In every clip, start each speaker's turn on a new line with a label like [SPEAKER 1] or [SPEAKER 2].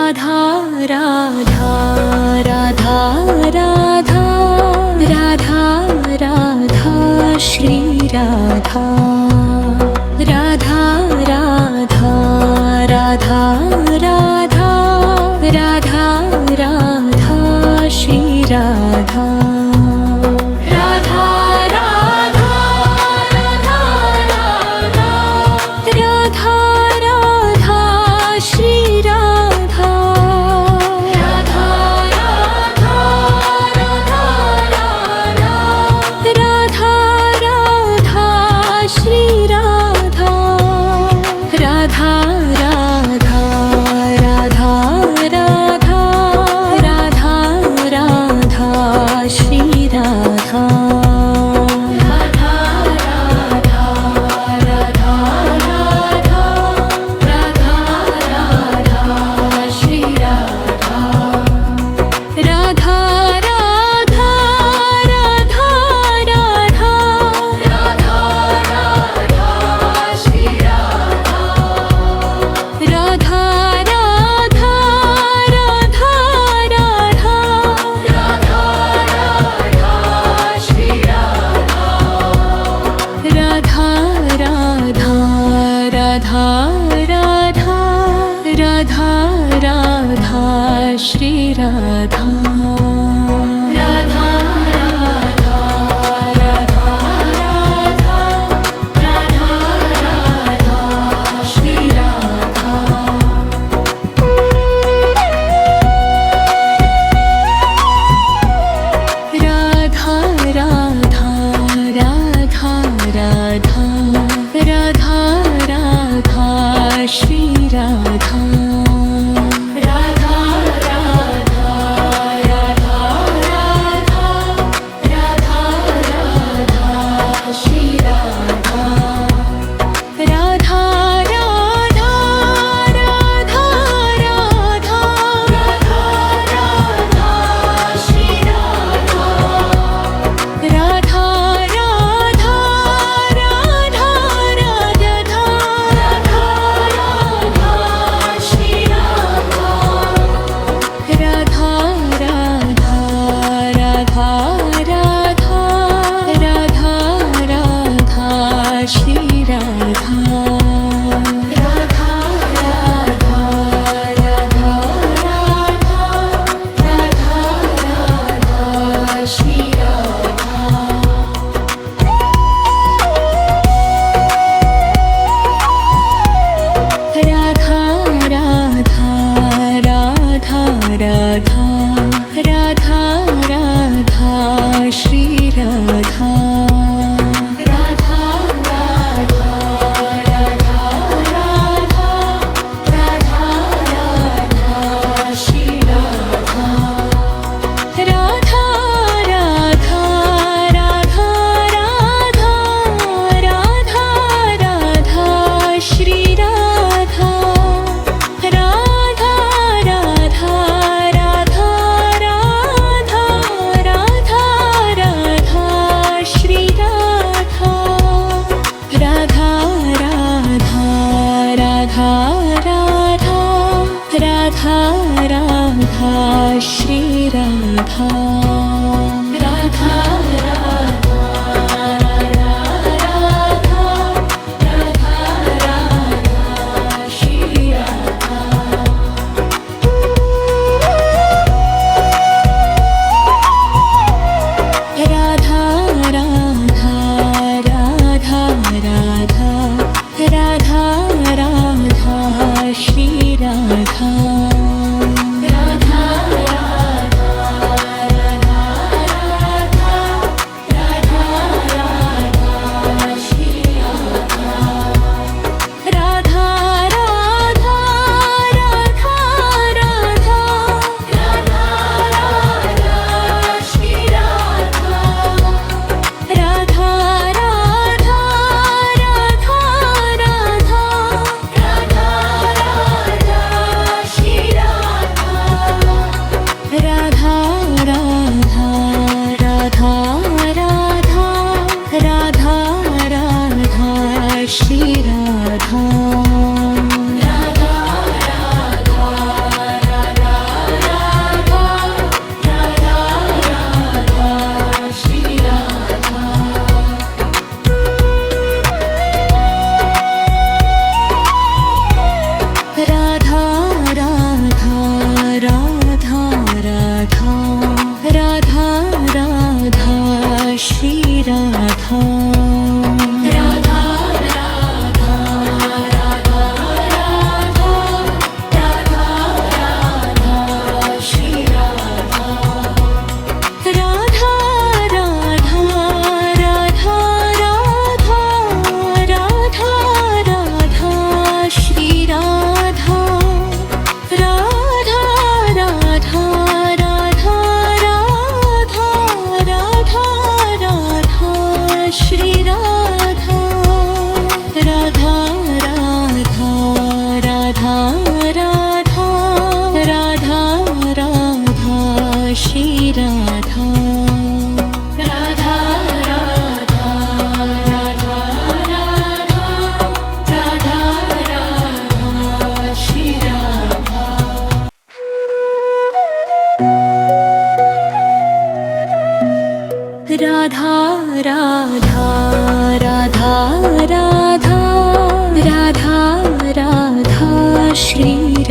[SPEAKER 1] Radha Radha Radha Radha Radha Radha Shri Radha Radha Radha Radha Radha Radha Radha Shri Radha Shri Radha Radha Radha Radha Radha Radha Radha Shri Radha Radha Radha Radha Radha Radha Radha Shri Radha Shri Radha Radha Radha Radha Radha Radha Shri Radha Radha Radha Radha Radha Radha Radha Shri Radha Shri Radha Radha Radha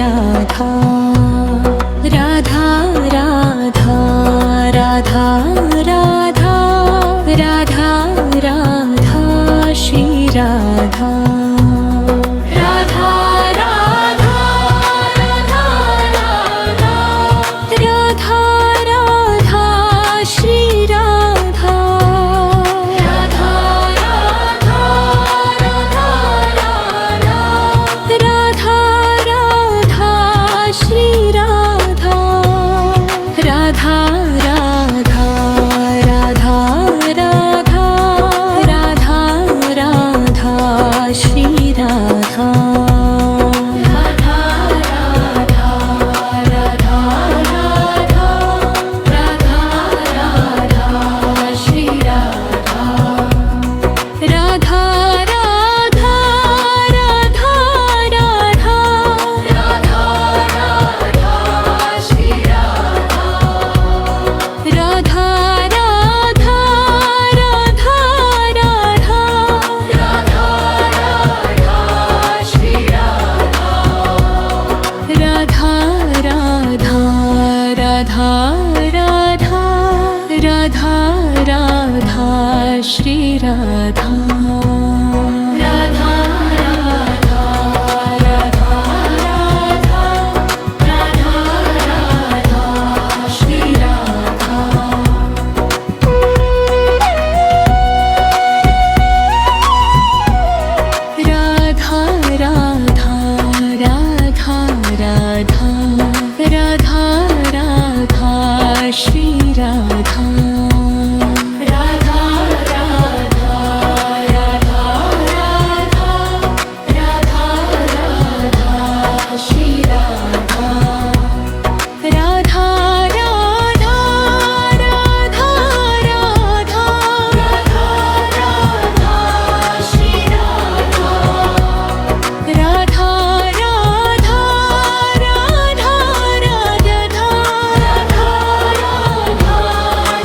[SPEAKER 1] Radha Radha Radha Radha Radha Radha Radha Shri Radha Radha Radha Radha Radha Radha Shri Radha Radha Radha Radha Radha Radha Shri Radha Radha Radha Radha Radha Radha Radha Shri Radha Radha Radha Radha Radha Radha Radha Shri Radha Radha Radha Radha Radha Radha Radha Shri Radha Radha Radha Radha Radha Radha Radha Shri Radha Radha Radha Radha Radha Radha Radha Shri Radha Radha Radha Radha Radha Radha Radha Shri Radha Radha Radha Radha Radha Radha Radha Shri Radha Radha Radha Radha Radha Radha Radha Shri Radha Radha Radha Radha Radha Radha Radha Shri Radha Radha Radha Radha Radha Radha Radha Shri Radha Radha Radha Radha Radha Radha Radha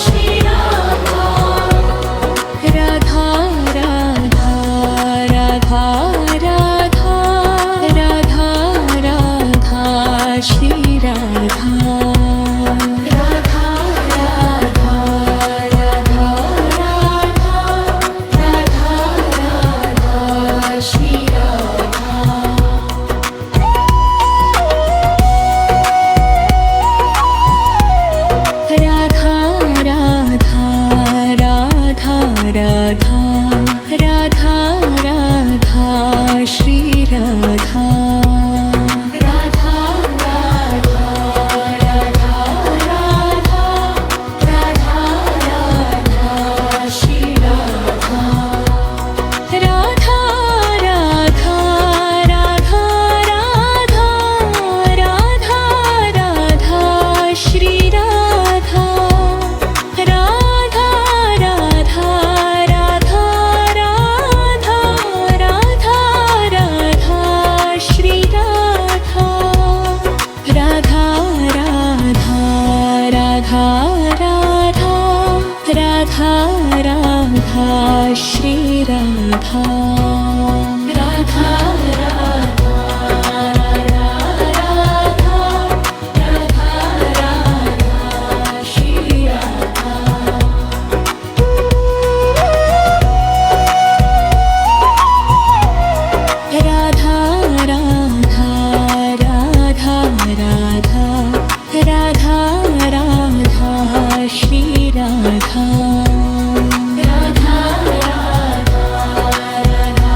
[SPEAKER 1] Shri Radha Radha Radha Radha Radha Radha Radha Shri Radha Radha Radha Radha Radha Radha Radha Shri Radha Radha Radha Radha Radha Radha Radha Shri Radha Radha Radha Radha Radha Radha Radha Shri Radha Radha Radha Radha Radha Radha Radha Shri Radha Radha Radha Radha Radha Radha Radha Shri Radha Radha Radha Radha Radha Radha Shri Radha Radha Radha Radha Radha Radha Radha Shri Radha Radha Radha Radha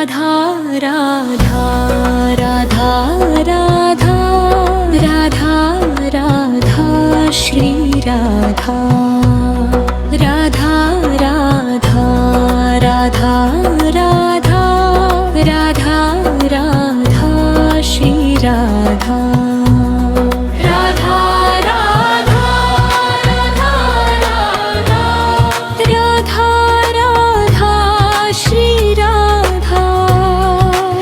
[SPEAKER 1] Radha Radha Radha Radha Radha Radha Shri Radha Radha Radha Radha Radha Radha Radha Shri Radha Radha Radha Radha Radha Radha Radha Shri Radha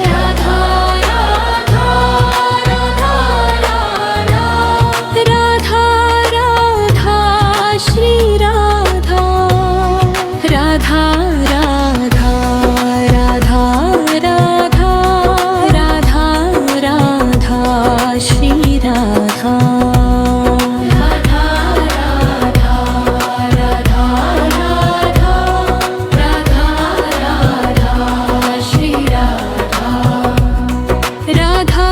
[SPEAKER 1] Radha Radha Radha Radha Radha Shri Radha Radha Radha Radha Radha Radha Radha Shri Radha Radha Radha Radha Radha Radha Radha Shri Radha Radha Radha Radha Radha Radha Radha Shri Radha Radha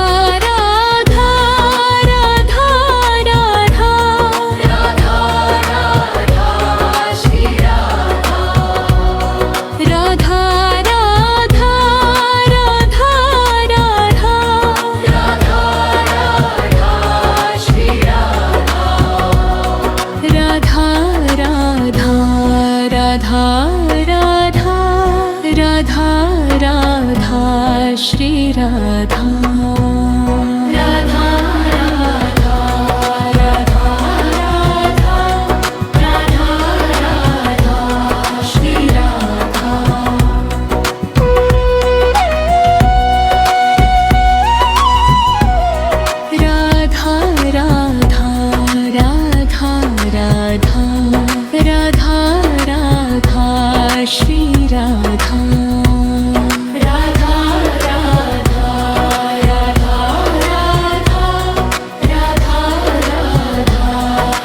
[SPEAKER 1] Radha Radha Radha Radha Radha Shri Radha Radha Radha Radha Radha Radha Radha Shri Radha Radha Radha Radha Radha Radha Radha Shri Radha Radha Radha Radha Radha Radha Radha Shri Radha Radha Radha Radha Radha Radha Radha Shri Radha Radha Radha Radha Radha Radha Radha Shri Radha Radha Radha Radha Radha Radha Radha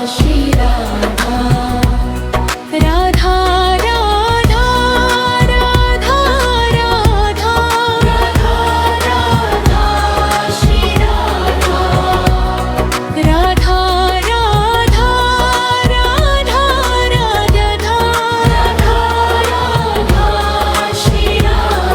[SPEAKER 1] Shri Radha Radha Radha Radha Radha Radha Radha Shri Radha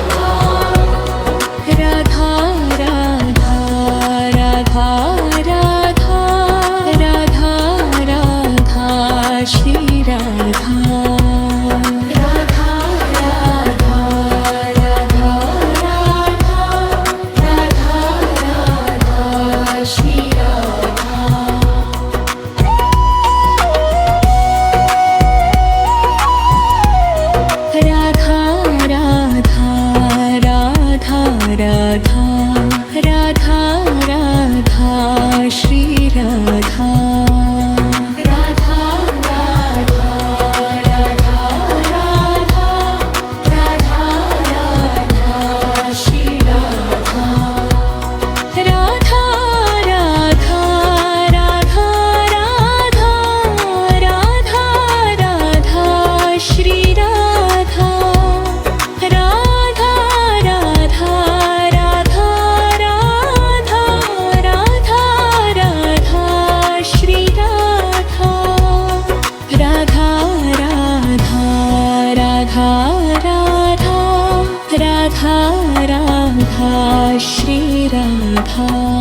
[SPEAKER 1] Radha Radha Radha Radha Radha Radha Shri Radha Radha Radha Radha Radha Radha Radha Shri Radha Radha Radha Radha Radha Radha Radha Shri Radha Radha Radha Radha Radha Radha Radha Shri Radha Radha Radha Radha Radha Radha Radha Shri Radha Radha Radha Radha Radha Radha Radha Shri Radha